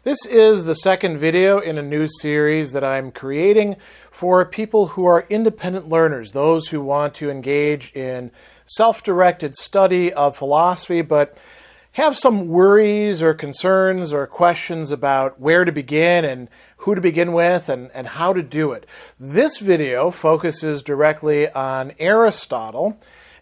This is the second video in a new series that I'm creating for people who are independent learners, those who want to engage in self-directed study of philosophy, but have some worries or concerns or questions about where to begin and who to begin with and how to do it. This video focuses directly on Aristotle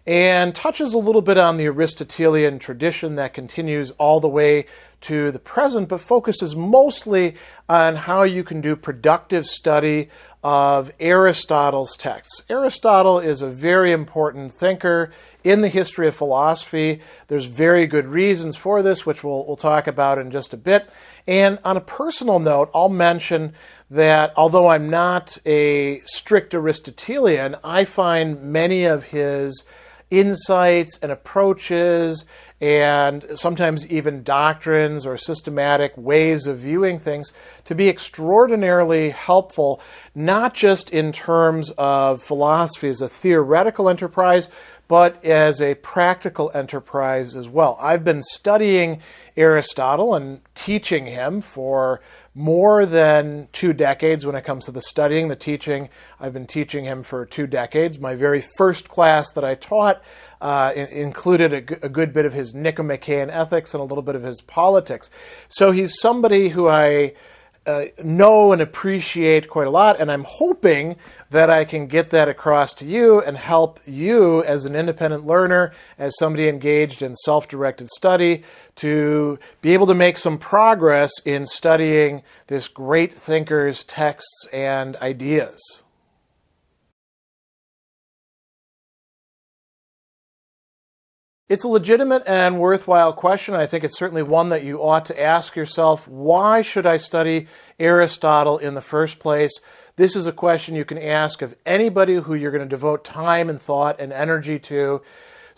and touches a little bit on the Aristotelian tradition that continues all the way to the present, but focuses mostly on how you can do productive study of Aristotle's texts. Aristotle is a very important thinker in the history of philosophy. There's very good reasons for this, which we'll talk about in just a bit. And on a personal note, I'll mention that although I'm not a strict Aristotelian, I find many of his insights and approaches and sometimes even doctrines or systematic ways of viewing things to be extraordinarily helpful, not just in terms of philosophy as a theoretical enterprise, but as a practical enterprise as well. I've been studying Aristotle and teaching him for more than 2 decades when it comes to the studying, the teaching. I've been teaching him for 2 decades. My very first class that I taught included a good bit of his Nicomachean ethics and a little bit of his politics. So he's somebody who I know and appreciate quite a lot, and I'm hoping that I can get that across to you and help you as an independent learner, as somebody engaged in self-directed study, to be able to make some progress in studying this great thinker's texts and ideas. It's a legitimate and worthwhile question. I think it's certainly one that you ought to ask yourself. Why should I study Aristotle in the first place? This is a question you can ask of anybody who you're going to devote time and thought and energy to.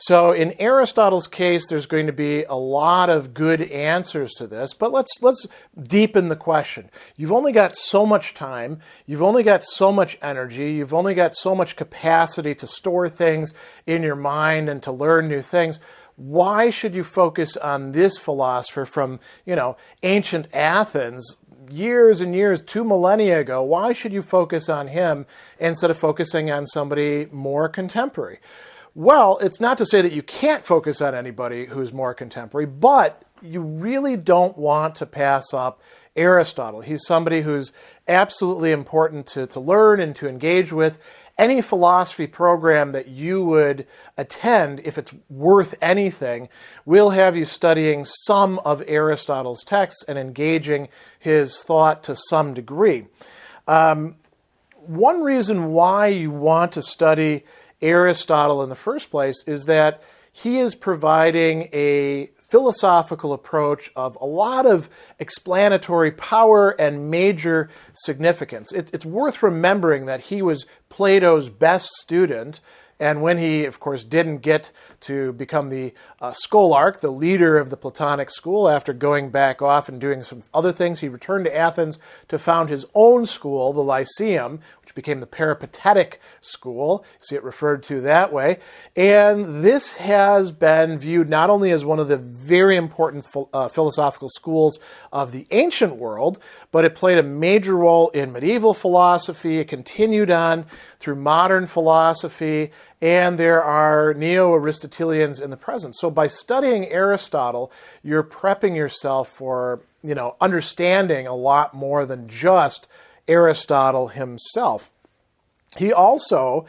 So in Aristotle's case, there's going to be a lot of good answers to this, but let's deepen the question. You've only got so much time, you've only got so much energy, you've only got so much capacity to store things in your mind and to learn new things. Why should you focus on this philosopher from, ancient Athens, years and years, 2 millennia ago? Why should you focus on him instead of focusing on somebody more contemporary? Well, it's not to say that you can't focus on anybody who's more contemporary, but you really don't want to pass up Aristotle. He's somebody who's absolutely important to learn and to engage with. Any philosophy program that you would attend, if it's worth anything, will have you studying some of Aristotle's texts and engaging his thought to some degree. One reason why you want to study Aristotle in the first place is that he is providing a philosophical approach of a lot of explanatory power and major significance. It's worth remembering that he was Plato's best student, and when he, of course, didn't get to become the scholarch, the leader of the Platonic school, after going back off and doing some other things, he returned to Athens to found his own school, the Lyceum, which became the Peripatetic school. You see it referred to that way. And this has been viewed not only as one of the very important philosophical schools of the ancient world, but it played a major role in medieval philosophy. It continued on through modern philosophy, and there are neo-Aristotelians in the present. So by studying Aristotle, you're prepping yourself for, understanding a lot more than just Aristotle himself. He also,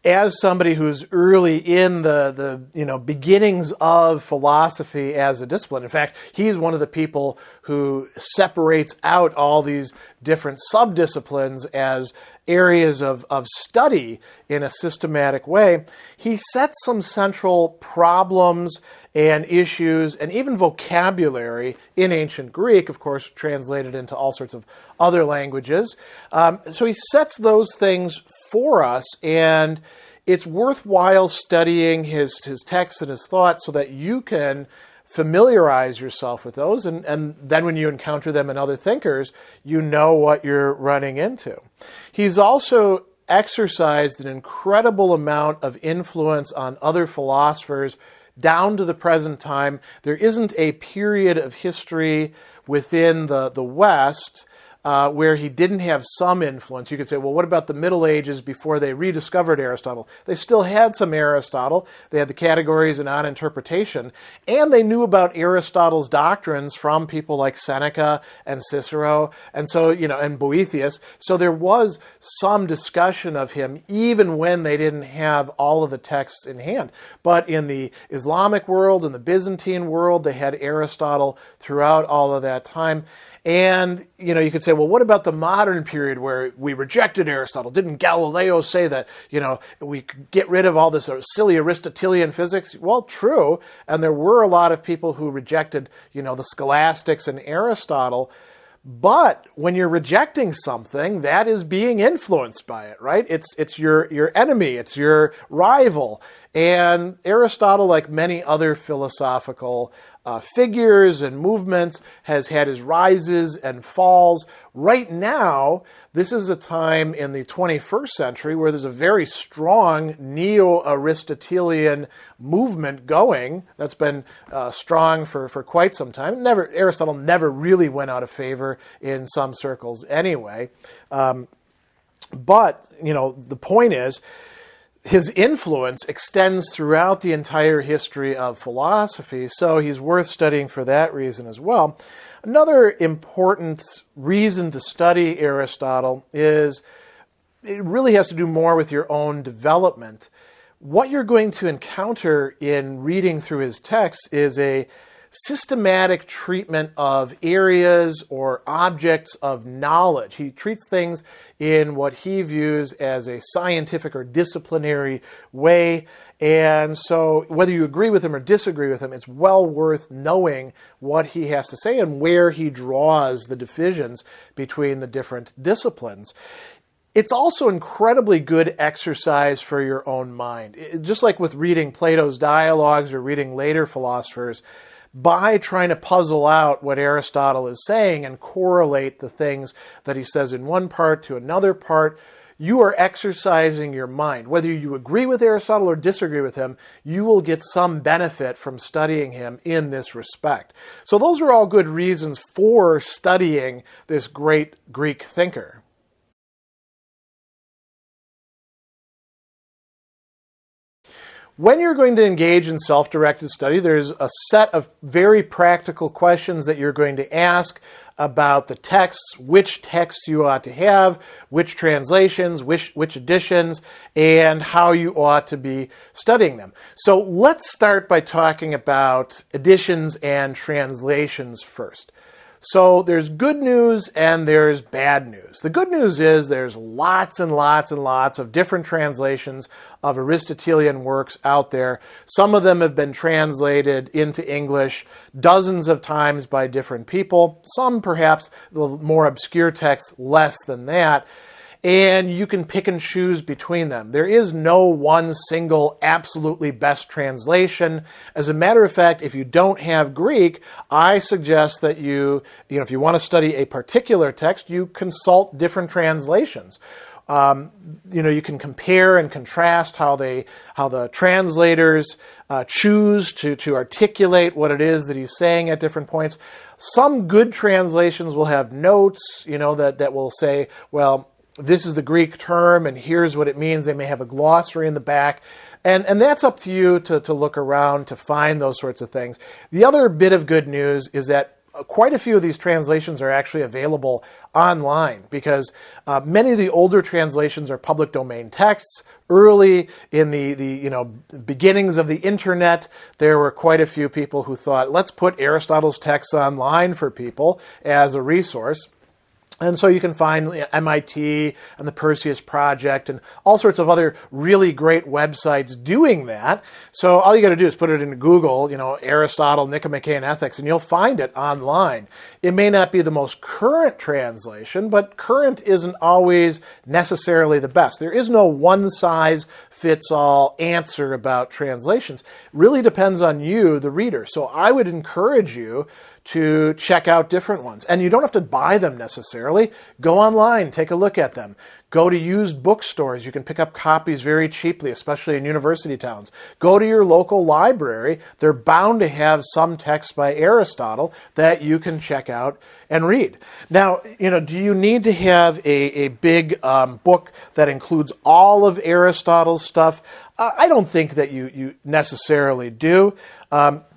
as somebody who's early in the beginnings of philosophy as a discipline. In fact, he's one of the people who separates out all these different subdisciplines as areas of study in a systematic way. He sets some central problems and issues and even vocabulary in ancient Greek, of course, translated into all sorts of other languages. So he sets those things for us, and it's worthwhile studying his texts and his thoughts so that you can familiarize yourself with those, and then when you encounter them in other thinkers, you know what you're running into. He's also exercised an incredible amount of influence on other philosophers down to the present time, there isn't a period of history within the West where he didn't have some influence. You could say, well, what about the Middle Ages before they rediscovered Aristotle? They still had some Aristotle. They had the categories and on interpretation, and they knew about Aristotle's doctrines from people like Seneca and Cicero, and so, and Boethius. So there was some discussion of him, even when they didn't have all of the texts in hand. But in the Islamic world, in the Byzantine world, they had Aristotle throughout all of that time. And, you could say, well, what about the modern period where we rejected Aristotle? Didn't Galileo say that, we could get rid of all this silly Aristotelian physics? Well, true. And there were a lot of people who rejected, the scholastics and Aristotle. But when you're rejecting something, that is being influenced by it, right? It's your enemy. It's your rival. And Aristotle, like many other philosophical figures and movements, has had his rises and falls. Right now, this is a time in the 21st century where there's a very strong neo-Aristotelian movement going that's been strong for quite some time. Aristotle never really went out of favor in some circles anyway. But, the point is, his influence extends throughout the entire history of philosophy, so he's worth studying for that reason as well. Another important reason to study Aristotle is it really has to do more with your own development. What you're going to encounter in reading through his text is a systematic treatment of areas or objects of knowledge. He treats things in what he views as a scientific or disciplinary way. And so whether you agree with him or disagree with him, it's well worth knowing what he has to say and where he draws the divisions between the different disciplines. It's also incredibly good exercise for your own mind. Just like with reading Plato's dialogues or reading later philosophers, by trying to puzzle out what Aristotle is saying and correlate the things that he says in one part to another part, you are exercising your mind. Whether you agree with Aristotle or disagree with him, you will get some benefit from studying him in this respect. So those are all good reasons for studying this great Greek thinker. When you're going to engage in self-directed study, there's a set of very practical questions that you're going to ask about the texts, which texts you ought to have, which translations, which editions, and how you ought to be studying them. So let's start by talking about editions and translations first. So there's good news and there's bad news. The good news is there's lots and lots and lots of different translations of Aristotelian works out there. Some of them have been translated into English dozens of times by different people. Some, perhaps, the more obscure texts, less than that. And you can pick and choose between them. There is no one single absolutely best translation. As a matter of fact, if you don't have Greek, I suggest that if you want to study a particular text, you consult different translations. You can compare and contrast how the translators choose to articulate what it is that he's saying at different points. Some good translations will have notes, that will say, well, this is the Greek term, and here's what it means. They may have a glossary in the back. And that's up to you to look around to find those sorts of things. The other bit of good news is that quite a few of these translations are actually available online because many of the older translations are public domain texts. Early in the beginnings of the internet, there were quite a few people who thought, let's put Aristotle's texts online for people as a resource. And so you can find MIT and the Perseus Project and all sorts of other really great websites doing that. So all you got to do is put it into Google, Aristotle, Nicomachean Ethics, and you'll find it online. It may not be the most current translation, but current isn't always necessarily the best. There is no one-size-fits-all answer about translations. It really depends on you, the reader. So I would encourage you to check out different ones. And you don't have to buy them necessarily. necessarily. Go online, take a look at them. Go to used bookstores. You can pick up copies very cheaply, especially in university towns. Go to your local library. They're bound to have some text by Aristotle that you can check out and read. Now, do you need to have a big book that includes all of Aristotle's stuff? I don't think that you necessarily do.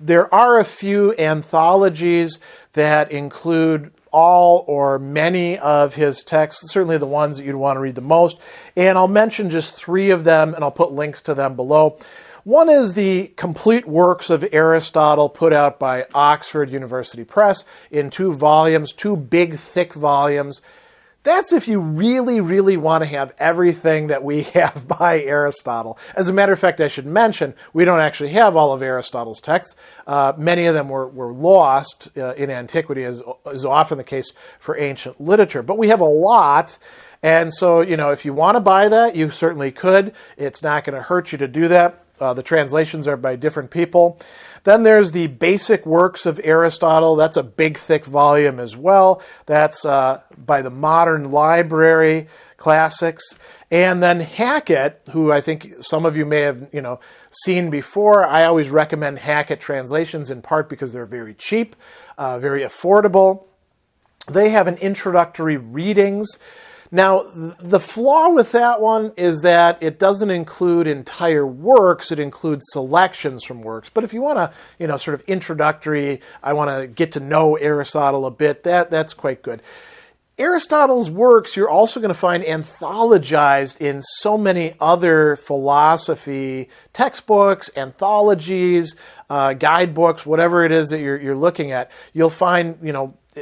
There are a few anthologies that include all or many of his texts, certainly the ones that you'd want to read the most. And I'll mention just 3 of them, and I'll put links to them below. One is the complete works of Aristotle put out by Oxford University Press in 2 volumes, 2 big, thick volumes. That's if you really, really want to have everything that we have by Aristotle. As a matter of fact, I should mention, we don't actually have all of Aristotle's texts. Many of them were lost in antiquity, as is often the case for ancient literature. But we have a lot. And so, if you want to buy that, you certainly could. It's not going to hurt you to do that. The translations are by different people. Then there's the basic works of Aristotle. That's a big, thick volume as well. That's by the Modern Library Classics. And then Hackett, who I think some of you may have seen before. I always recommend Hackett translations in part because they're very cheap, very affordable. They have an introductory readings. Now, the flaw with that one is that it doesn't include entire works. It includes selections from works. But if you want to, sort of introductory, I want to get to know Aristotle a bit, that's quite good. Aristotle's works you're also going to find anthologized in so many other philosophy textbooks, anthologies, guidebooks, whatever it is that you're looking at. You'll find,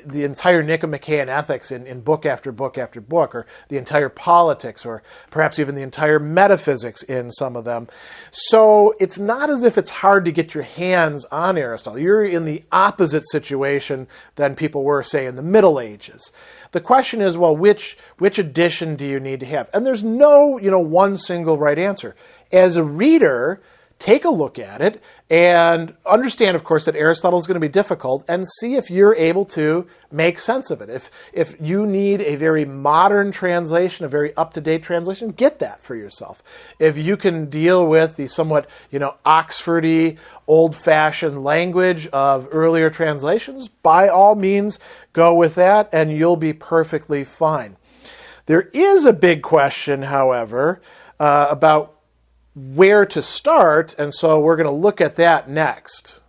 the entire Nicomachean Ethics in book after book after book, or the entire Politics, or perhaps even the entire Metaphysics in some of them. So it's not as if it's hard to get your hands on Aristotle. You're in the opposite situation than people were, say, in the Middle Ages. The question is, well, which edition do you need to have? And there's no, one single right answer. As a reader, take a look at it and understand, of course, that Aristotle is going to be difficult, and see if you're able to make sense of it. If you need a very modern translation, a very up-to-date translation, get that for yourself. If you can deal with the somewhat, Oxford-y, old-fashioned language of earlier translations, by all means, go with that, and you'll be perfectly fine. There is a big question, however, about where to start, and so we're going to look at that next.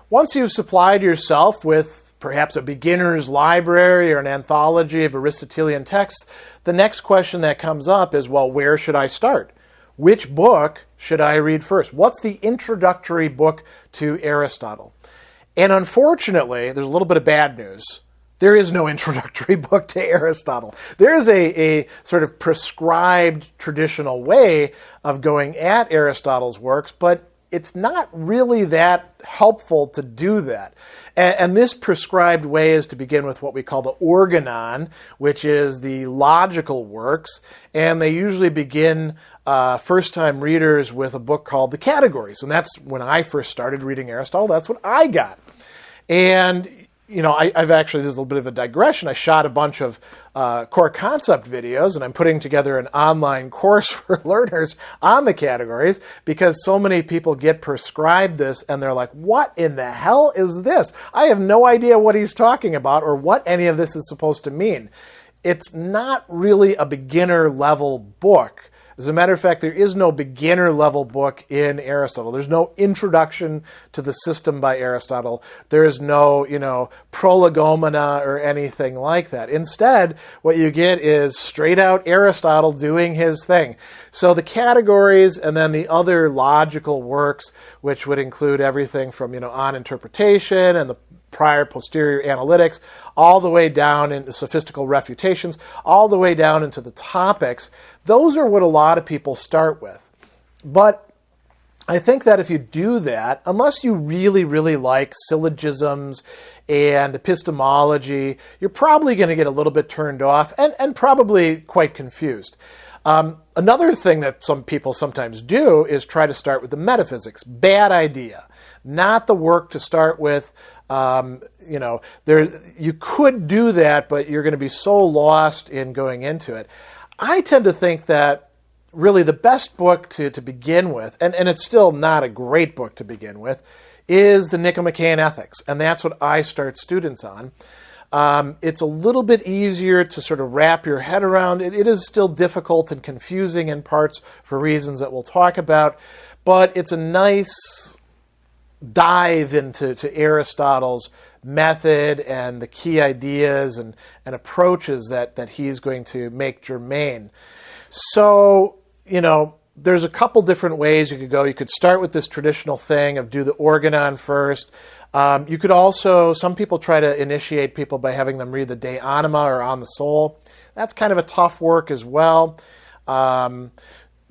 Once you've supplied yourself with perhaps a beginner's library or an anthology of Aristotelian texts, the next question that comes up is, well, where should I start? Which book should I read first? What's the introductory book to Aristotle? And unfortunately, there's a little bit of bad news. There is no introductory book to Aristotle. There is a sort of prescribed traditional way of going at Aristotle's works, but it's not really that helpful to do that. And this prescribed way is to begin with what we call the organon, which is the logical works. And they usually begin first-time readers with a book called the Categories. And that's when I first started reading Aristotle. That's what I got. And I've actually, this is a little bit of a digression. I shot a bunch of core concept videos, and I'm putting together an online course for learners on the Categories because so many people get prescribed this and they're like, what in the hell is this? I have no idea what he's talking about or what any of this is supposed to mean. It's not really a beginner level book. As a matter of fact, there is no beginner-level book in Aristotle. There's no introduction to the system by Aristotle. There is no, prolegomena or anything like that. Instead, what you get is straight-out Aristotle doing his thing. So the Categories and then the other logical works, which would include everything from, on interpretation and the prior posterior analytics, all the way down into sophistical refutations, all the way down into the topics. Those are what a lot of people start with. But I think that if you do that, unless you really, really like syllogisms and epistemology, you're probably going to get a little bit turned off and probably quite confused. Another thing that some people sometimes do is try to start with the metaphysics. Bad idea. Not the work to start with. You could do that, but you're going to be so lost in going into it. I tend to think that really the best book to begin with, and it's still not a great book to begin with, is the Nicomachean Ethics, and that's what I start students on. It's a little bit easier to sort of wrap your head around. It is still difficult and confusing in parts for reasons that we'll talk about, but it's a nice dive into Aristotle's method and the key ideas and approaches that he's going to make germane. So, there's a couple different ways you could go. You could start with this traditional thing of do the organon first. You could also, some people try to initiate people by having them read the De Anima or On the Soul. That's kind of a tough work as well.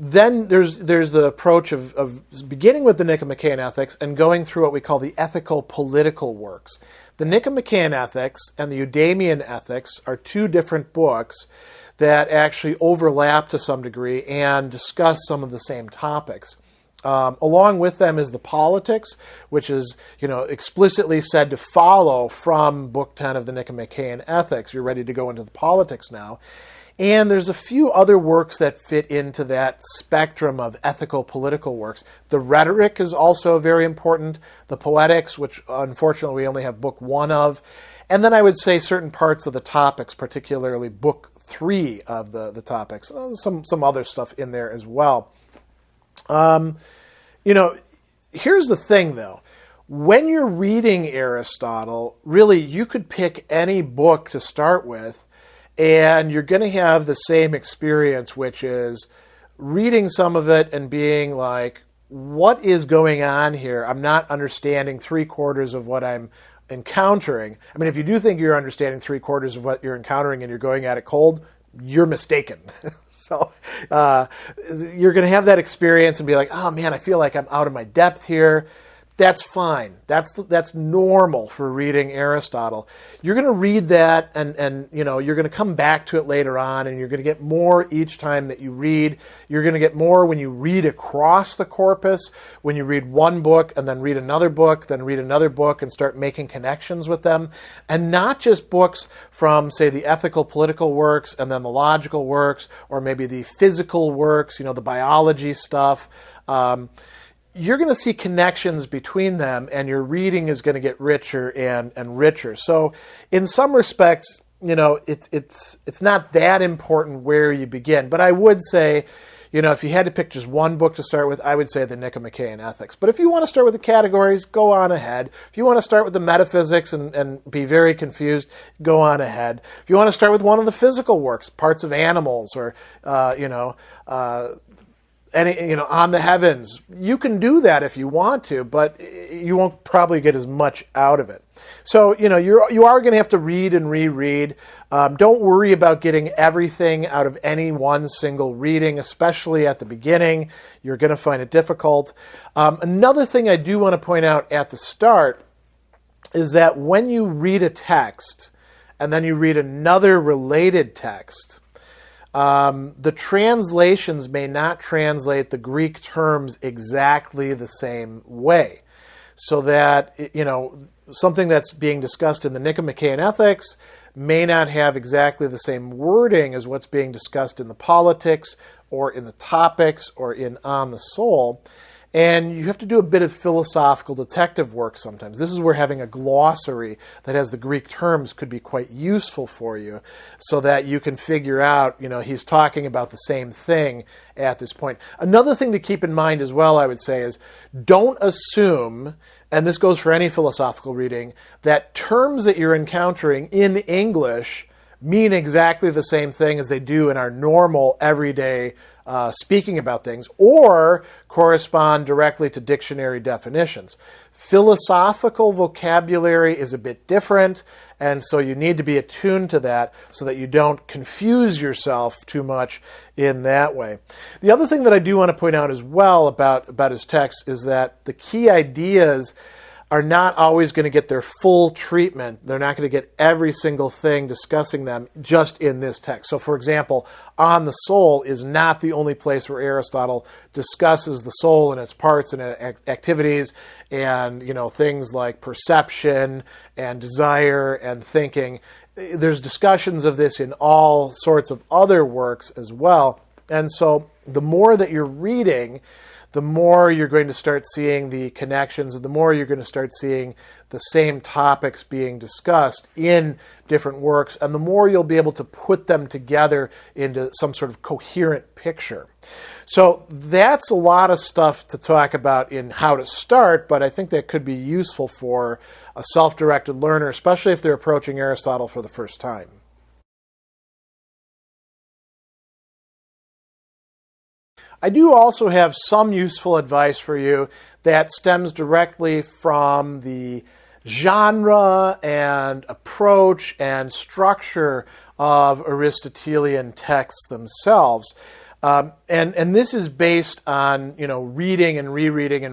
Then there's the approach of beginning with the Nicomachean Ethics and going through what we call the ethical political works. The Nicomachean Ethics and the Eudemian Ethics are two different books that actually overlap to some degree and discuss some of the same topics. Along with them is the Politics, which is explicitly said to follow from Book 10 of the Nicomachean Ethics. You're ready to go into the Politics now. And there's a few other works that fit into that spectrum of ethical political works. The Rhetoric is also very important. The Poetics, which unfortunately we only have Book 1 of. And then I would say certain parts of the Topics, particularly Book 3 of the Topics. Some other stuff in there as well. Here's the thing, though. When you're reading Aristotle, really, you could pick any book to start with, and you're going to have the same experience, which is reading some of it and being like, what is going on here? I'm not understanding 3/4 of what I'm encountering. I mean, if you do think you're understanding 3/4 of what you're encountering and you're going at it cold, you're mistaken. So you're going to have that experience and be like, oh man, I feel like I'm out of my depth here. That's fine. That's normal for reading Aristotle. You're going to read that and you're going to come back to it later on, and you're going to get more each time that you read. You're going to get more when you read across the corpus, when you read one book and then read another book, then read another book and start making connections with them. And not just books from, say, the ethical political works and then the logical works, or maybe the physical works, the biology stuff. You're going to see connections between them, and your reading is going to get richer and richer. So in some respects, it's not that important where you begin. But I would say, if you had to pick just one book to start with, I would say the Nicomachean Ethics. But if you want to start with the categories, go on ahead. If you want to start with the metaphysics and be very confused, go on ahead. If you want to start with one of the physical works, parts of animals, or On the Heavens, you can do that if you want to, but you won't probably get as much out of it. So, you are going to have to read and reread. Don't worry about getting everything out of any one single reading, especially at the beginning. You're going to find it difficult. Another thing I do want to point out at the start is that when you read a text and then you read another related text, the translations may not translate the Greek terms exactly the same way. So that, something that's being discussed in the Nicomachean Ethics may not have exactly the same wording as what's being discussed in the Politics or in the Topics or in On the Soul. And you have to do a bit of philosophical detective work sometimes. This is where having a glossary that has the Greek terms could be quite useful for you, so that you can figure out, he's talking about the same thing at this point. Another thing to keep in mind as well, I would say, is don't assume, and this goes for any philosophical reading, that terms that you're encountering in English mean exactly the same thing as they do in our normal, everyday speaking about things, or correspond directly to dictionary definitions. Philosophical vocabulary is a bit different, and so you need to be attuned to that so that you don't confuse yourself too much in that way. The other thing that I do want to point out as well about his text is that the key ideas are not always going to get their full treatment. They're not going to get every single thing discussing them just in this text. So, for example, On the Soul is not the only place where Aristotle discusses the soul and its parts and activities and, things like perception and desire and thinking. There's discussions of this in all sorts of other works as well. And so the more that you're reading, the more you're going to start seeing the connections, and the more you're going to start seeing the same topics being discussed in different works, and the more you'll be able to put them together into some sort of coherent picture. So that's a lot of stuff to talk about in how to start, but I think that could be useful for a self-directed learner, especially if they're approaching Aristotle for the first time. I do also have some useful advice for you that stems directly from the genre and approach and structure of Aristotelian texts themselves. And this is based on reading and rereading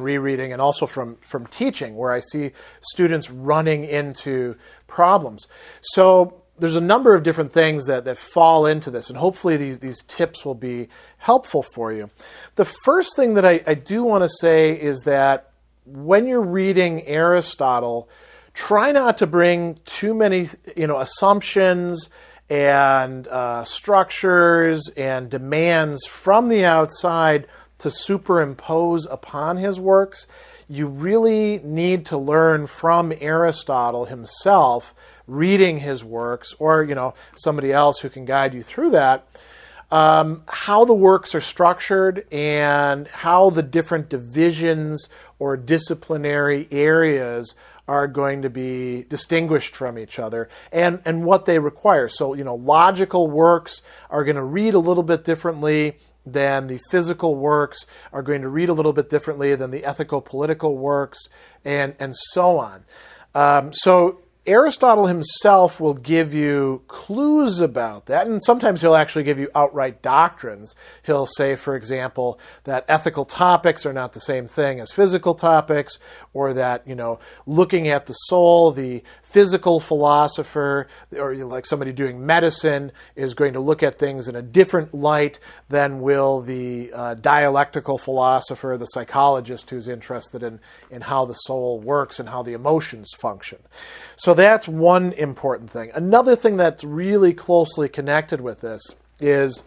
and also from teaching, where I see students running into problems. So there's a number of different things that fall into this, and hopefully these tips will be helpful for you. The first thing that I do want to say is that when you're reading Aristotle, try not to bring too many assumptions and structures and demands from the outside to superimpose upon his works. You really need to learn from Aristotle himself, reading his works, or somebody else who can guide you through that, how the works are structured and how the different divisions or disciplinary areas are going to be distinguished from each other, and what they require. So, logical works are going to read a little bit differently than the physical works, are going to read a little bit differently than the ethico-political works, and so on. So Aristotle himself will give you clues about that, and sometimes he'll actually give you outright doctrines. He'll say, for example, that ethical topics are not the same thing as physical topics, or that, looking at the soul, the physical philosopher, or like somebody doing medicine, is going to look at things in a different light than will the dialectical philosopher, the psychologist who's interested in how the soul works and how the emotions function. So that's one important thing. Another thing that's really closely connected with this is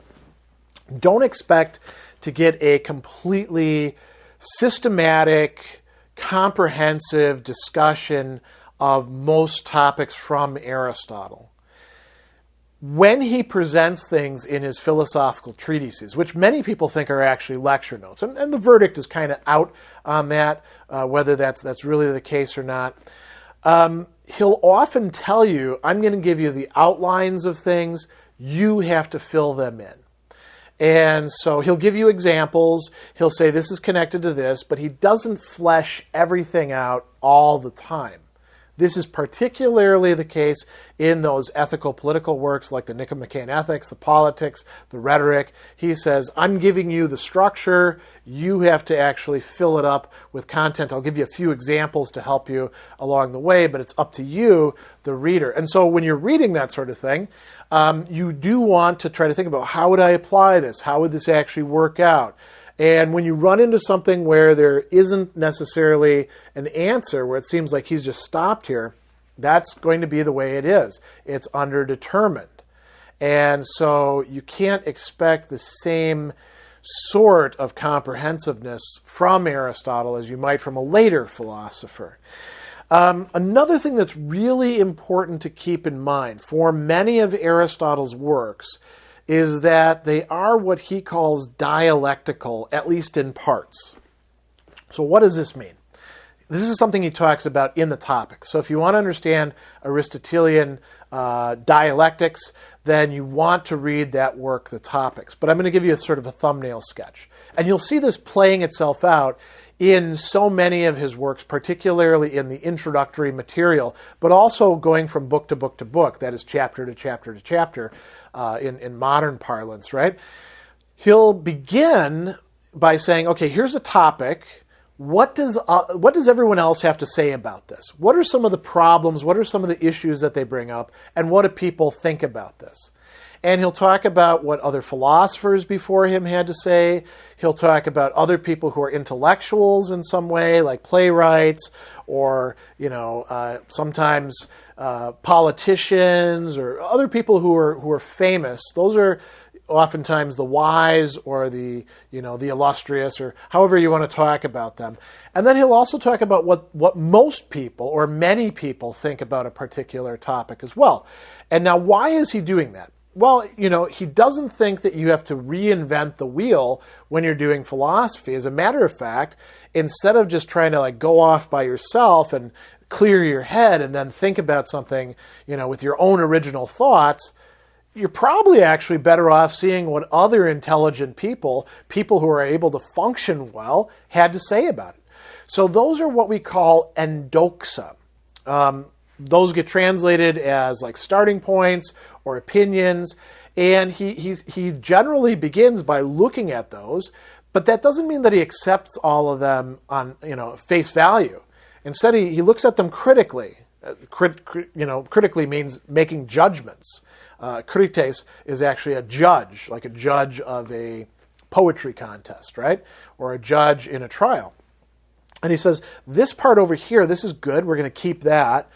don't expect to get a completely systematic, comprehensive discussion of most topics from Aristotle. When he presents things in his philosophical treatises, which many people think are actually lecture notes, and the verdict is kind of out on that, whether that's really the case or not, he'll often tell you, I'm going to give you the outlines of things, you have to fill them in. And so he'll give you examples, he'll say this is connected to this, but he doesn't flesh everything out all the time. This is particularly the case in those ethical political works like the Nicomachean Ethics, the Politics, the Rhetoric. He says, I'm giving you the structure, you have to actually fill it up with content. I'll give you a few examples to help you along the way, but it's up to you, the reader. And so when you're reading that sort of thing, you do want to try to think about, how would I apply this? How would this actually work out? And when you run into something where there isn't necessarily an answer, where it seems like he's just stopped here, that's going to be the way it is. It's underdetermined. And so you can't expect the same sort of comprehensiveness from Aristotle as you might from a later philosopher. Another thing that's really important to keep in mind for many of Aristotle's works is that they are what he calls dialectical, at least in parts. So what does this mean? This is something he talks about in the topic. So if you want to understand Aristotelian dialectics, then you want to read that work, The Topics. But I'm going to give you a sort of a thumbnail sketch. And you'll see this playing itself out in so many of his works, particularly in the introductory material, but also going from book to book to book, that is chapter to chapter to chapter in modern parlance, right? He'll begin by saying, okay, here's a topic. what does everyone else have to say about this? What are some of the problems? What are some of the issues that they bring up? And what do people think about this? And he'll talk about what other philosophers before him had to say. He'll talk about other people who are intellectuals in some way, like playwrights, or sometimes politicians, or other people who are famous. Those are oftentimes the wise, or the illustrious, or however you want to talk about them. And then he'll also talk about what most people, or many people, think about a particular topic as well. And now, why is he doing that? Well, he doesn't think that you have to reinvent the wheel when you're doing philosophy. As a matter of fact, instead of just trying to go off by yourself and clear your head and then think about something, with your own original thoughts, you're probably actually better off seeing what other intelligent people who are able to function well, had to say about it. So those are what we call endoxa. Those get translated as starting points or opinions, and he generally begins by looking at those, but that doesn't mean that he accepts all of them on face value. Instead, he looks at them critically. Critically means making judgments. Krites is actually a judge, like a judge of a poetry contest, right? Or a judge in a trial. And he says, this part over here, this is good, we're going to keep that,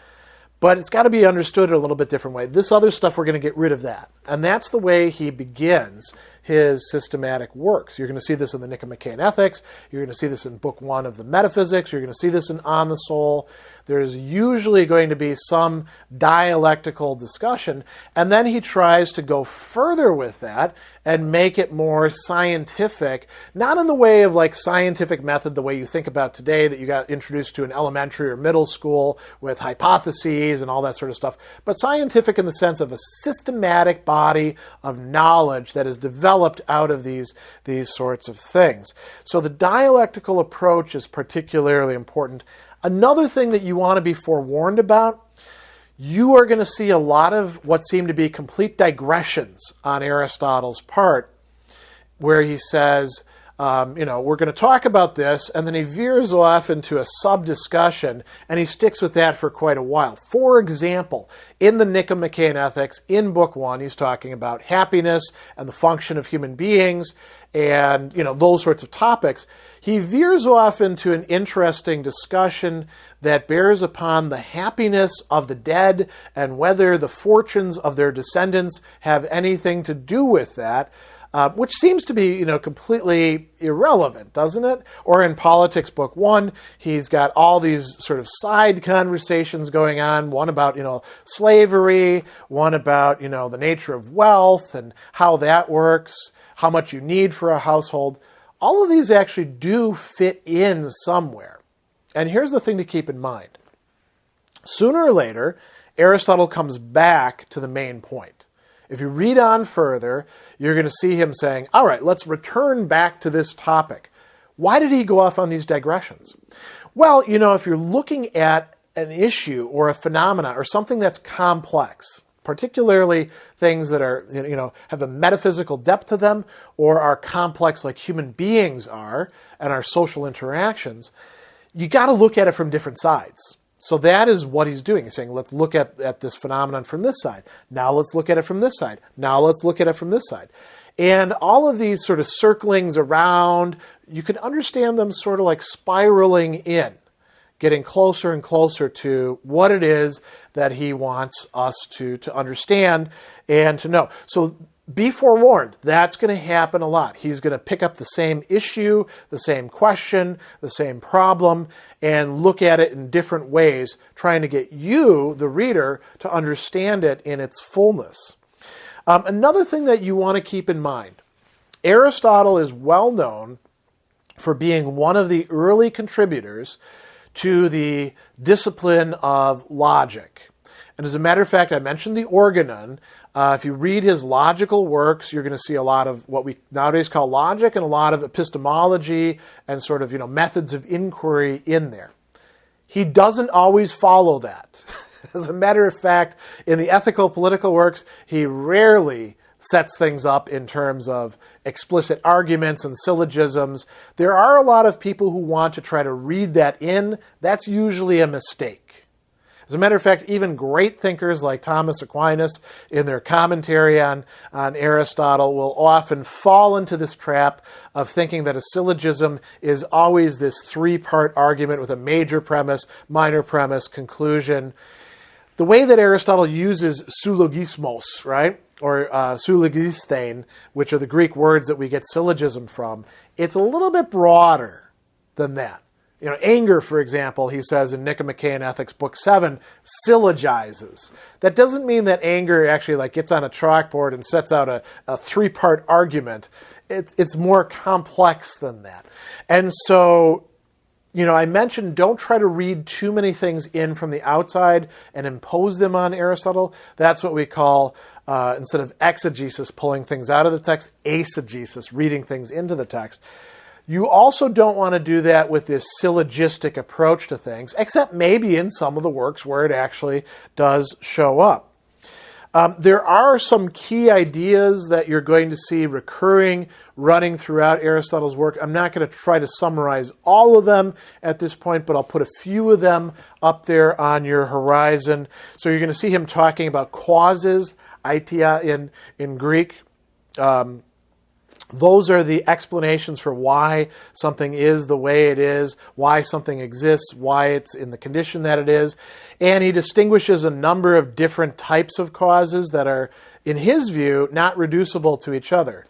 but it's got to be understood in a little bit different way. This other stuff, we're going to get rid of that. And that's the way he begins his systematic works. You're going to see this in the Nicomachean Ethics. You're going to see this in Book 1 of the Metaphysics. You're going to see this in On the Soul. There's usually going to be some dialectical discussion, and then he tries to go further with that and make it more scientific, not in the way of scientific method, the way you think about today, that you got introduced to in elementary or middle school with hypotheses and all that sort of stuff, but scientific in the sense of a systematic body of knowledge that is developed out of these sorts of things. So the dialectical approach is particularly important. Another thing that you want to be forewarned about, you are going to see a lot of what seem to be complete digressions on Aristotle's part, where he says, we're going to talk about this, and then he veers off into a sub-discussion, and he sticks with that for quite a while. For example, in the Nicomachean Ethics, in Book 1, he's talking about happiness and the function of human beings, and those sorts of topics. He veers off into an interesting discussion that bears upon the happiness of the dead and whether the fortunes of their descendants have anything to do with that, which seems to be completely irrelevant, doesn't it? Or in Politics, Book 1, he's got all these sort of side conversations going on, one about slavery, one about the nature of wealth and how that works, how much you need for a household. All of these actually do fit in somewhere. And here's the thing to keep in mind. Sooner or later, Aristotle comes back to the main point. If you read on further, you're going to see him saying, all right, let's return back to this topic. Why did he go off on these digressions? Well, if you're looking at an issue or a phenomena or something that's complex, particularly things that are, have a metaphysical depth to them or are complex like human beings are and our social interactions, you got to look at it from different sides. So that is what he's doing. He's saying, let's look at this phenomenon from this side. Now let's look at it from this side. Now let's look at it from this side. And all of these sort of circlings around, you can understand them sort of like spiraling in, getting closer and closer to what it is that he wants us to understand and to know. So be forewarned, that's going to happen a lot. He's going to pick up the same issue, the same question, the same problem, and look at it in different ways, trying to get you, the reader, to understand it in its fullness. Another thing that you want to keep in mind, Aristotle is well known for being one of the early contributors to the discipline of logic. And as a matter of fact, I mentioned the Organon. If you read his logical works, you're going to see a lot of what we nowadays call logic and a lot of epistemology and sort of, methods of inquiry in there. He doesn't always follow that. As a matter of fact, in the ethical political works, he rarely sets things up in terms of explicit arguments and syllogisms. There are a lot of people who want to try to read that in. That's usually a mistake. As a matter of fact, even great thinkers like Thomas Aquinas in their commentary on Aristotle will often fall into this trap of thinking that a syllogism is always this three-part argument with a major premise, minor premise, conclusion. The way that Aristotle uses syllogismos, right, or syllogisthein, which are the Greek words that we get syllogism from, it's a little bit broader than that. You know, anger, for example, he says in Nicomachean Ethics, Book 7, syllogizes. That doesn't mean that anger actually gets on a chalkboard and sets out a three-part argument. It's more complex than that. And so, I mentioned don't try to read too many things in from the outside and impose them on Aristotle. That's what we call, instead of exegesis, pulling things out of the text, eisegesis, reading things into the text. You also don't want to do that with this syllogistic approach to things, except maybe in some of the works where it actually does show up. There are some key ideas that you're going to see recurring, running throughout Aristotle's work. I'm not going to try to summarize all of them at this point, but I'll put a few of them up there on your horizon. So you're going to see him talking about causes, aitia in Greek. Those are the explanations for why something is the way it is, why something exists, why it's in the condition that it is. And he distinguishes a number of different types of causes that are, in his view, not reducible to each other.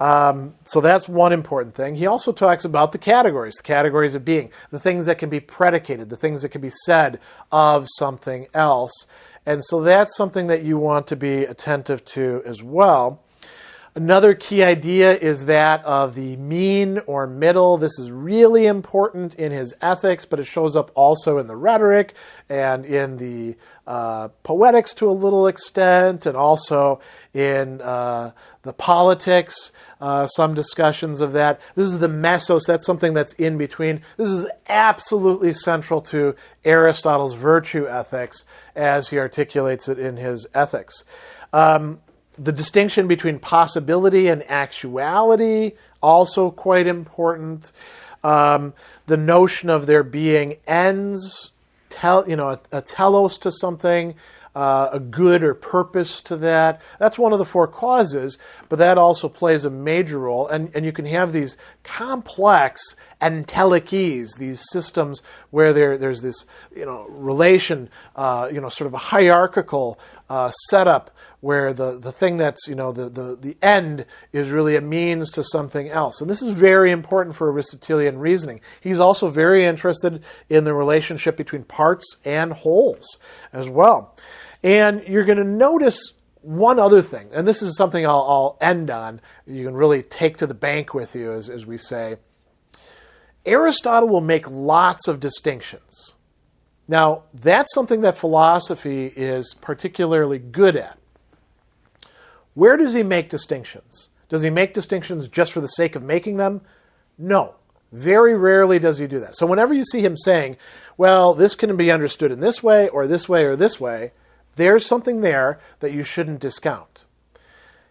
So that's one important thing. He also talks about the categories of being, the things that can be predicated, the things that can be said of something else. And so that's something that you want to be attentive to as well. Another key idea is that of the mean or middle. This is really important in his ethics, but it shows up also in the rhetoric and in the poetics to a little extent, and also in the politics, some discussions of that. This is the mesos, that's something that's in between. This is absolutely central to Aristotle's virtue ethics as he articulates it in his ethics. The distinction between possibility and actuality, also quite important. The notion of there being ends, a telos to something, a good or purpose to that. That's one of the four causes, but that also plays a major role. And you can have these complex entelechy, these systems where there's this relation, sort of a hierarchical setup where the thing that's, the end is really a means to something else. And this is very important for Aristotelian reasoning. He's also very interested in the relationship between parts and wholes as well. And you're going to notice one other thing, and this is something I'll end on, you can really take to the bank with you, as we say. Aristotle will make lots of distinctions. Now, that's something that philosophy is particularly good at. Where does he make distinctions? Does he make distinctions just for the sake of making them? No. Very rarely does he do that. So whenever you see him saying, well, this can be understood in this way, or this way, or this way, there's something there that you shouldn't discount.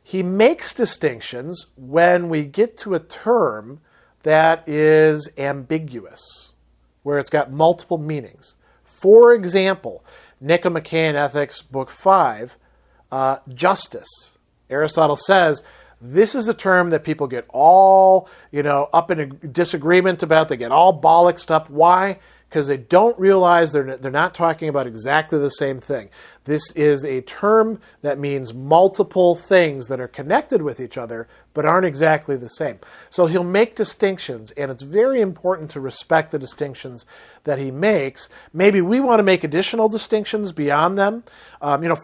He makes distinctions when we get to a term that is ambiguous, where it's got multiple meanings. For example, Nicomachean Ethics, Book 5, justice. Aristotle says this is a term that people get all, up in a disagreement about. They get all bollocksed up. Why? Because they don't realize they're not talking about exactly the same thing. This is a term that means multiple things that are connected with each other but aren't exactly the same. So he'll make distinctions, and it's very important to respect the distinctions that he makes. Maybe we want to make additional distinctions beyond them.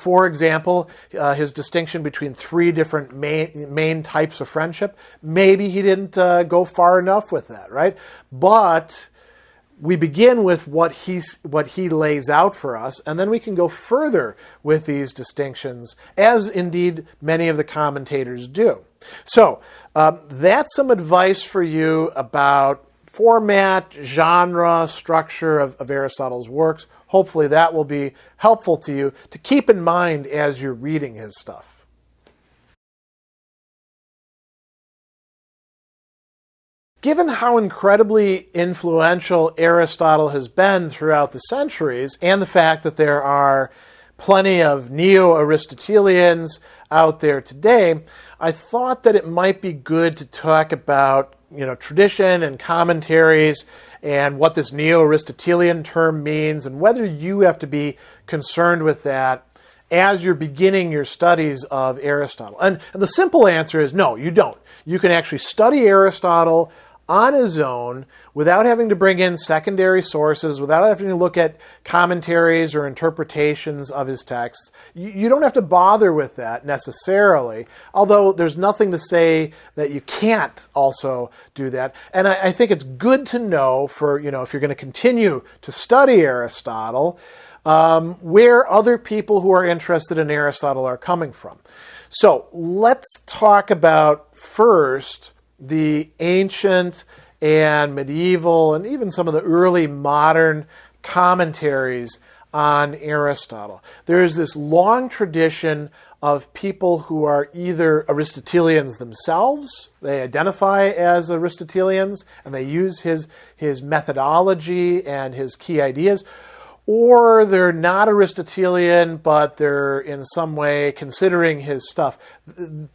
For example, his distinction between three different main types of friendship. Maybe he didn't go far enough with that, right? But we begin with what he lays out for us, and then we can go further with these distinctions, as indeed many of the commentators do. So that's some advice for you about format, genre, structure of Aristotle's works. Hopefully that will be helpful to you to keep in mind as you're reading his stuff. Given how incredibly influential Aristotle has been throughout the centuries, and the fact that there are plenty of neo-Aristotelians out there today, I thought that it might be good to talk about, tradition and commentaries and what this neo-Aristotelian term means and whether you have to be concerned with that as you're beginning your studies of Aristotle. And the simple answer is no, you don't. You can actually study Aristotle on his own without having to bring in secondary sources, without having to look at commentaries or interpretations of his texts. You don't have to bother with that necessarily, although there's nothing to say that you can't also do that. And I think it's good to know for, if you're going to continue to study Aristotle, where other people who are interested in Aristotle are coming from. So let's talk about first the ancient and medieval and even some of the early modern commentaries on Aristotle. There's this long tradition of people who are either Aristotelians themselves, they identify as Aristotelians, and they use his methodology and his key ideas, or they're not Aristotelian, but they're in some way considering his stuff.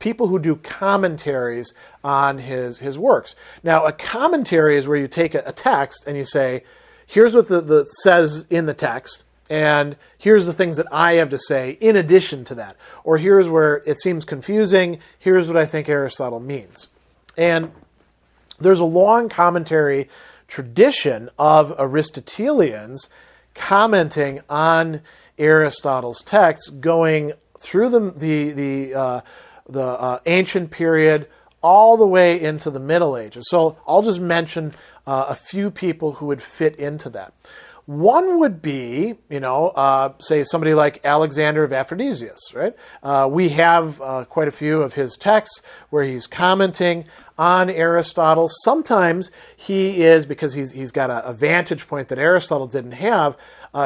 People who do commentaries on his works. Now, a commentary is where you take a text and you say, here's what the says in the text, and here's the things that I have to say in addition to that. Or here's where it seems confusing, here's what I think Aristotle means. And there's a long commentary tradition of Aristotelians commenting on Aristotle's texts, going through the ancient period all the way into the Middle Ages. So I'll just mention a few people who would fit into that. One would be, say somebody like Alexander of Aphrodisias, right? We have quite a few of his texts where he's commenting on Aristotle. Sometimes he is, because he's got a vantage point that Aristotle didn't have,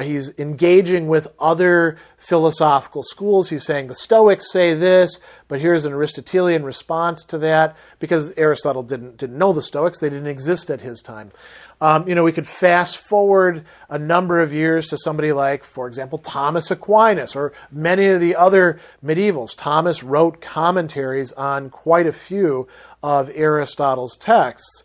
he's engaging with other philosophical schools. He's saying the Stoics say this, but here's an Aristotelian response to that, because Aristotle didn't know the Stoics. They didn't exist at his time. We could fast forward a number of years to somebody like, for example, Thomas Aquinas, or many of the other medievals. Thomas wrote commentaries on quite a few of Aristotle's texts.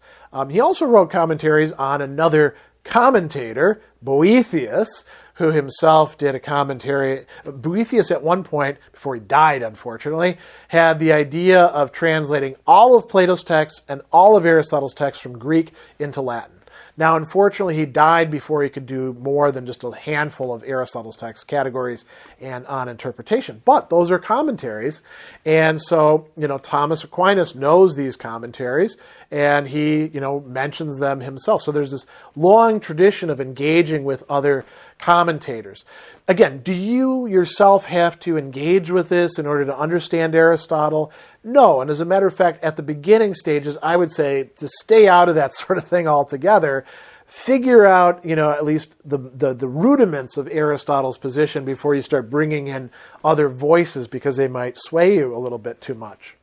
He also wrote commentaries on another commentator, Boethius, who himself did a commentary. Boethius, at one point, before he died, unfortunately, had the idea of translating all of Plato's texts and all of Aristotle's texts from Greek into Latin. Now, unfortunately, he died before he could do more than just a handful of Aristotle's text categories and on interpretation. But those are commentaries. And so, Thomas Aquinas knows these commentaries, and he, mentions them himself. So there's this long tradition of engaging with other commentators. Again, do you yourself have to engage with this in order to understand Aristotle? No, and as a matter of fact, at the beginning stages, I would say to stay out of that sort of thing altogether. Figure out, at least the rudiments of Aristotle's position before you start bringing in other voices, because they might sway you a little bit too much.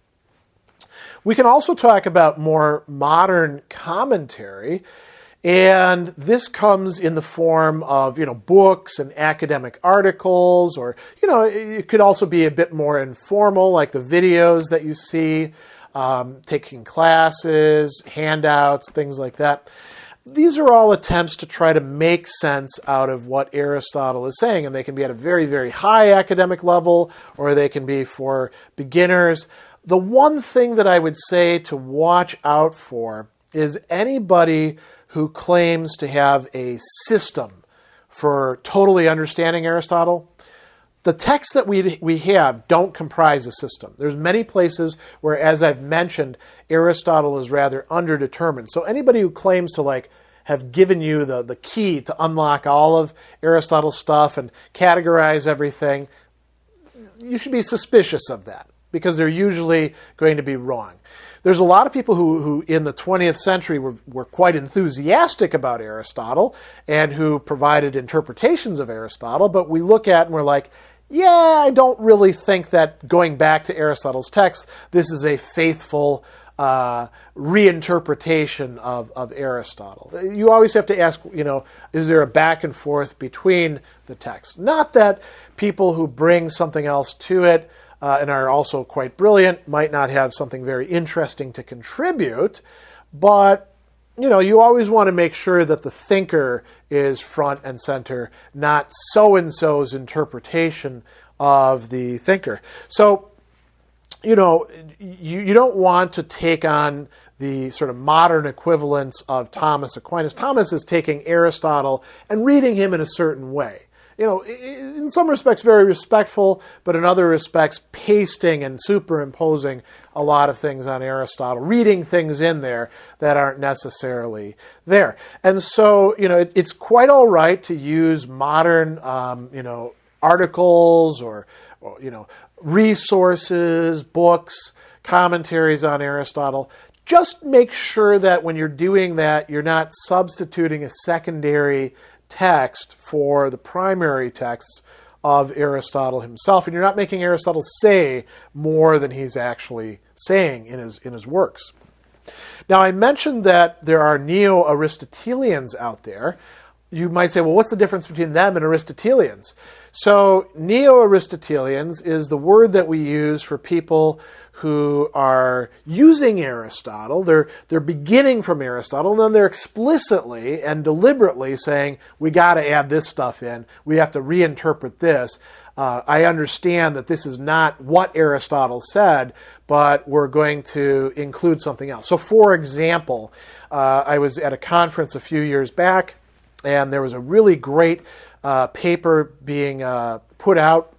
We can also talk about more modern commentary, and this comes in the form of, books and academic articles, or, it could also be a bit more informal, like the videos that you see, taking classes, handouts, things like that. These are all attempts to try to make sense out of what Aristotle is saying, and they can be at a very, very high academic level, or they can be for beginners. The one thing that I would say to watch out for is anybody who claims to have a system for totally understanding Aristotle. The texts that we have don't comprise a system. There's many places where, as I've mentioned, Aristotle is rather underdetermined. So anybody who claims to have given you the key to unlock all of Aristotle's stuff and categorize everything, you should be suspicious of that, because they're usually going to be wrong. There's a lot of people who in the 20th century were quite enthusiastic about Aristotle and who provided interpretations of Aristotle, but we look at and we're like, yeah, I don't really think that going back to Aristotle's text, this is a faithful reinterpretation of Aristotle. You always have to ask, is there a back and forth between the texts? Not that people who bring something else to it and are also quite brilliant might not have something very interesting to contribute, but you always want to make sure that the thinker is front and center, not so-and-so's interpretation of the thinker. So, you don't want to take on the sort of modern equivalents of Thomas Aquinas. Thomas is taking Aristotle and reading him in a certain way. In some respects very respectful, but in other respects pasting and superimposing a lot of things on Aristotle, reading things in there that aren't necessarily there. And so, it's quite all right to use modern, articles or resources, books, commentaries on Aristotle. Just make sure that when you're doing that, you're not substituting a secondary text for the primary texts of Aristotle himself, and you're not making Aristotle say more than he's actually saying in his works. Now, I mentioned that there are neo-Aristotelians out there. You might say, well, what's the difference between them and Aristotelians? So, neo-Aristotelians is the word that we use for people who are using Aristotle. They're beginning from Aristotle, and then they're explicitly and deliberately saying, we got to add this stuff in. We have to reinterpret this. I understand that this is not what Aristotle said, but we're going to include something else. So, for example, I was at a conference a few years back, and there was a really great paper being put out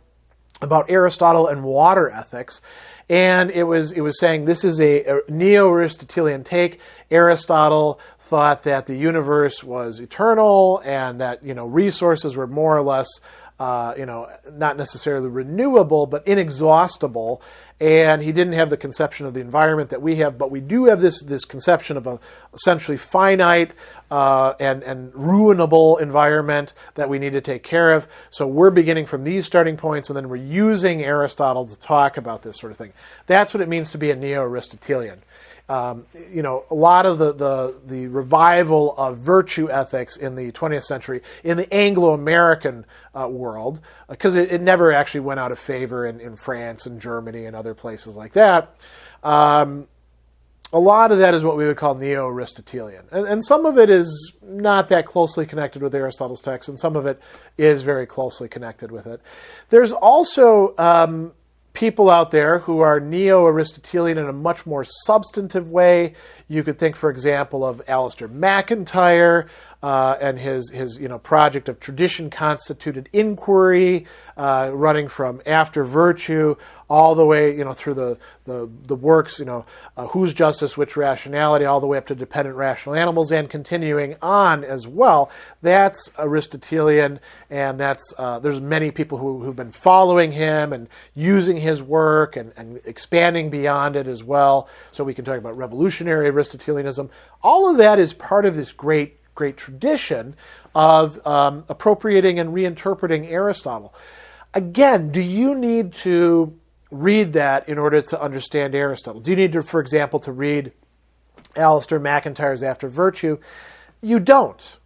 about Aristotle and water ethics. And it was saying this is a neo-Aristotelian take. Aristotle thought that the universe was eternal and that resources were more or less not necessarily renewable, but inexhaustible. And he didn't have the conception of the environment that we have, but we do have this conception of a essentially finite and ruinable environment that we need to take care of. So we're beginning from these starting points, and then we're using Aristotle to talk about this sort of thing. That's what it means to be a neo-Aristotelian. A lot of the revival of virtue ethics in the 20th century, in the Anglo-American world, because it never actually went out of favor in France and Germany and other places like that, a lot of that is what we would call neo-Aristotelian. And some of it is not that closely connected with Aristotle's text, and some of it is very closely connected with it. There's also people out there who are neo-Aristotelian in a much more substantive way. You could think, for example, of Alistair MacIntyre and his project of tradition-constituted inquiry, running from After Virtue all the way through the works, Whose Justice, Which Rationality, all the way up to Dependent Rational Animals, and continuing on as well. That's Aristotelian, and that's there's many people who've been following him and using his work and expanding beyond it as well. So we can talk about revolutionary Aristotelianism. All of that is part of this great tradition of appropriating and reinterpreting Aristotle. Again, do you need to read that in order to understand Aristotle? Do you need to, for example, to read Alistair MacIntyre's After Virtue? You don't.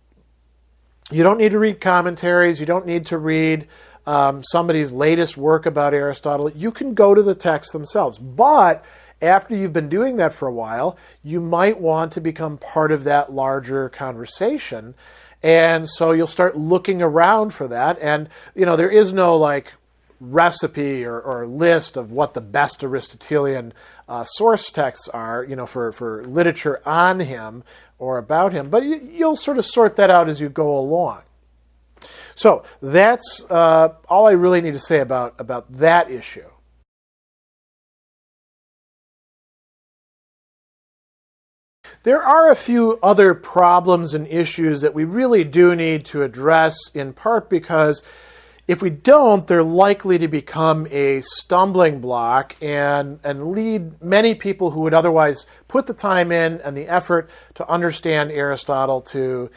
You don't need to read commentaries. You don't need to read somebody's latest work about Aristotle. You can go to the texts themselves. But after you've been doing that for a while, you might want to become part of that larger conversation. And so you'll start looking around for that. And, there is no recipe or list of what the best Aristotelian source texts are, for literature on him or about him. But you'll sort of sort that out as you go along. So that's all I really need to say about that issue. There are a few other problems and issues that we really do need to address, in part because if we don't, they're likely to become a stumbling block and lead many people who would otherwise put the time in and the effort to understand Aristotle to,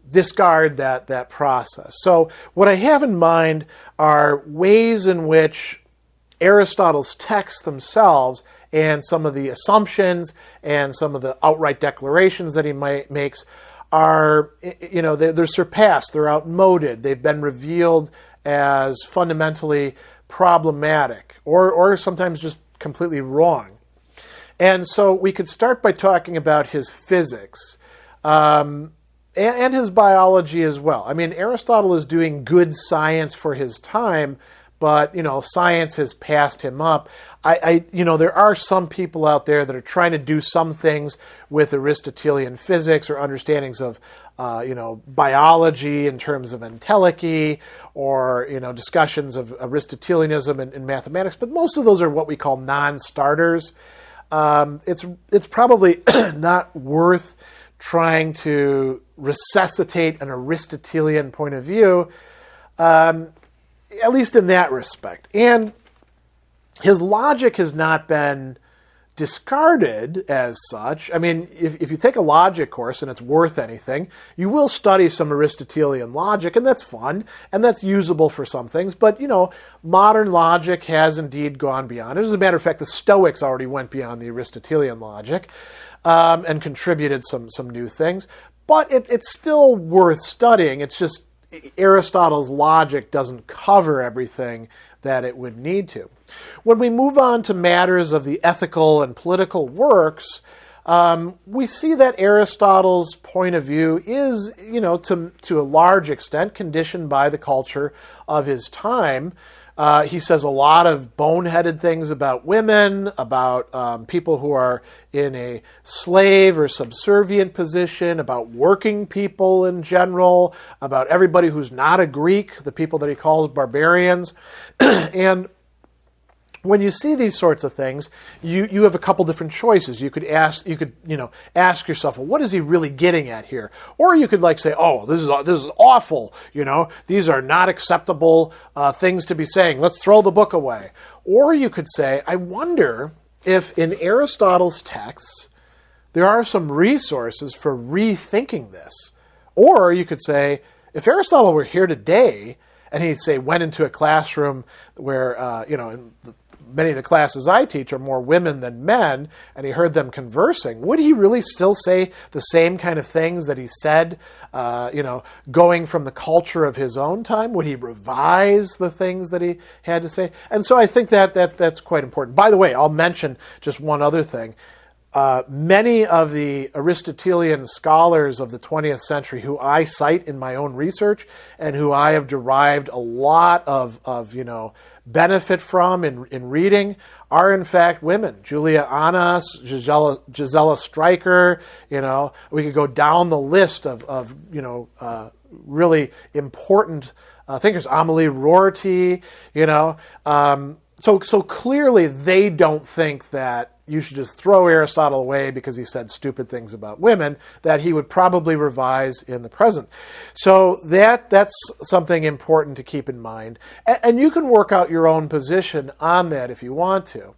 discard that process. So what I have in mind are ways in which Aristotle's texts themselves and some of the assumptions and some of the outright declarations that he makes are, they're surpassed, they're outmoded, they've been revealed as fundamentally problematic or sometimes just completely wrong. And so we could start by talking about his physics and his biology as well. I mean, Aristotle is doing good science for his time, but, science has passed him up. There are some people out there that are trying to do some things with Aristotelian physics or understandings of, biology in terms of entelechy or, discussions of Aristotelianism in mathematics. But most of those are what we call non-starters. It's probably not worth trying to resuscitate an Aristotelian point of view, at least in that respect. And his logic has not been discarded as such. I mean, if you take a logic course and it's worth anything, you will study some Aristotelian logic, and that's fun, and that's usable for some things. But, modern logic has indeed gone beyond it. As a matter of fact, the Stoics already went beyond the Aristotelian logic and contributed some new things. But it's still worth studying. It's just Aristotle's logic doesn't cover everything that it would need to. When we move on to matters of the ethical and political works, we see that Aristotle's point of view is, to a large extent conditioned by the culture of his time. He says a lot of boneheaded things about women, about people who are in a slave or subservient position, about working people in general, about everybody who's not a Greek, the people that he calls barbarians. And when you see these sorts of things, you have a couple different choices. You could ask yourself, well, what is he really getting at here? Or you could say, oh, this is awful. These are not acceptable things to be saying. Let's throw the book away. Or you could say, I wonder if in Aristotle's texts there are some resources for rethinking this. Or you could say, if Aristotle were here today and he went into a classroom where many of the classes I teach are more women than men, and he heard them conversing, would he really still say the same kind of things that he said, going from the culture of his own time? Would he revise the things that he had to say? And so I think that's quite important. By the way, I'll mention just one other thing. Many of the Aristotelian scholars of the 20th century who I cite in my own research and who I have derived a lot of benefit from in reading are in fact women. Julia Annas, Gisela Stryker, we could go down the list of really important thinkers. Amelie Rorty, so clearly they don't think that you should just throw Aristotle away because he said stupid things about women, that he would probably revise in the present. So that's something important to keep in mind. And you can work out your own position on that if you want to.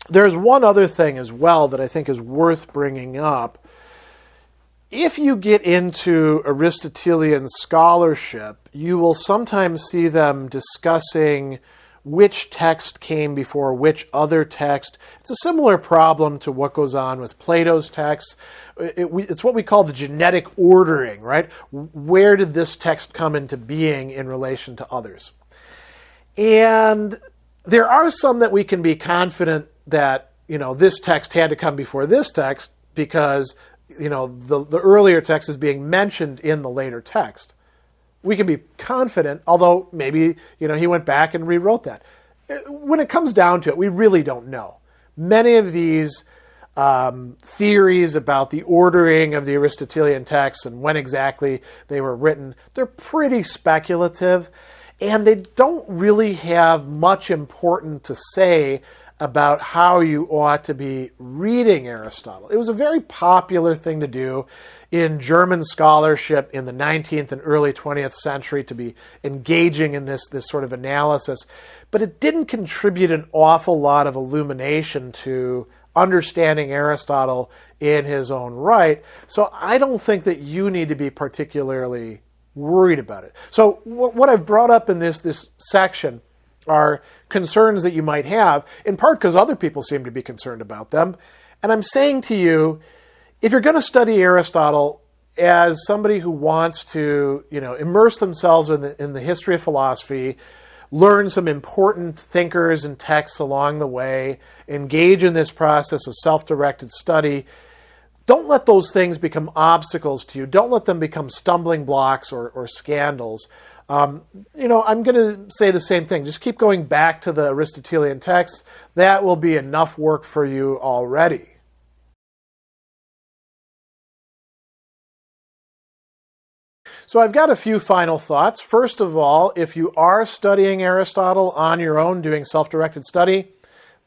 There's one other thing as well that I think is worth bringing up. If you get into Aristotelian scholarship, you will sometimes see them discussing which text came before which other text. It's a similar problem to what goes on with Plato's text. It's what we call the genetic ordering, right? Where did this text come into being in relation to others? And there are some that we can be confident that, this text had to come before this text because, the earlier text is being mentioned in the later text. We can be confident, although maybe, he went back and rewrote that. When it comes down to it, we really don't know. Many of these theories about the ordering of the Aristotelian texts and when exactly they were written, they're pretty speculative, and they don't really have much important to say about how you ought to be reading Aristotle. It was a very popular thing to do in German scholarship in the 19th and early 20th century, to be engaging in this sort of analysis. But it didn't contribute an awful lot of illumination to understanding Aristotle in his own right. So I don't think that you need to be particularly worried about it. So what I've brought up in this section are concerns that you might have, in part because other people seem to be concerned about them. And I'm saying to you, if you're going to study Aristotle as somebody who wants to, immerse themselves in the history of philosophy, learn some important thinkers and texts along the way, engage in this process of self-directed study, don't let those things become obstacles to you. Don't let them become stumbling blocks or scandals. I'm going to say the same thing. Just keep going back to the Aristotelian texts. That will be enough work for you already. So I've got a few final thoughts. First of all, if you are studying Aristotle on your own, doing self-directed study,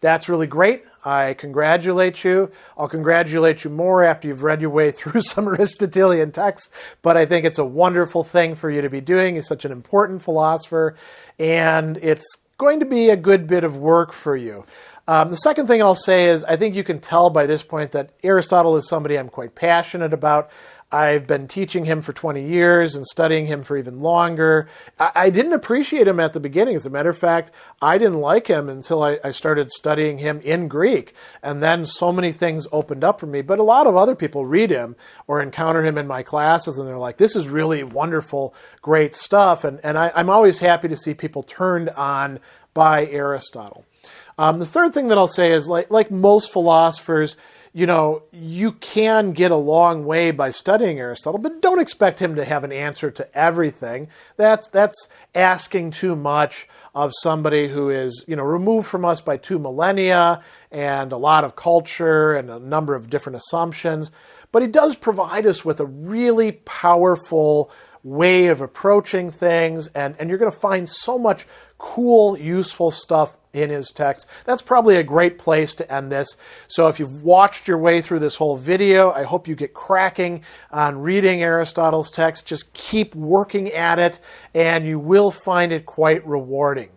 that's really great. I congratulate you. I'll congratulate you more after you've read your way through some Aristotelian texts, but I think it's a wonderful thing for you to be doing. He's such an important philosopher, and it's going to be a good bit of work for you. The second thing I'll say is I think you can tell by this point that Aristotle is somebody I'm quite passionate about. I've been teaching him for 20 years and studying him for even longer. I didn't appreciate him at the beginning. As a matter of fact, I didn't like him until I started studying him in Greek. And then so many things opened up for me. But a lot of other people read him or encounter him in my classes, and they're like, this is really wonderful, great stuff. And I'm always happy to see people turned on by Aristotle. The third thing that I'll say is, like most philosophers, you can get a long way by studying Aristotle, but don't expect him to have an answer to everything. That's asking too much of somebody who is, removed from us by 2 millennia and a lot of culture and a number of different assumptions. But he does provide us with a really powerful way of approaching things, and you're going to find so much cool, useful stuff in his text. That's probably a great place to end this. So if you've watched your way through this whole video, I hope you get cracking on reading Aristotle's text. Just keep working at it, and you will find it quite rewarding.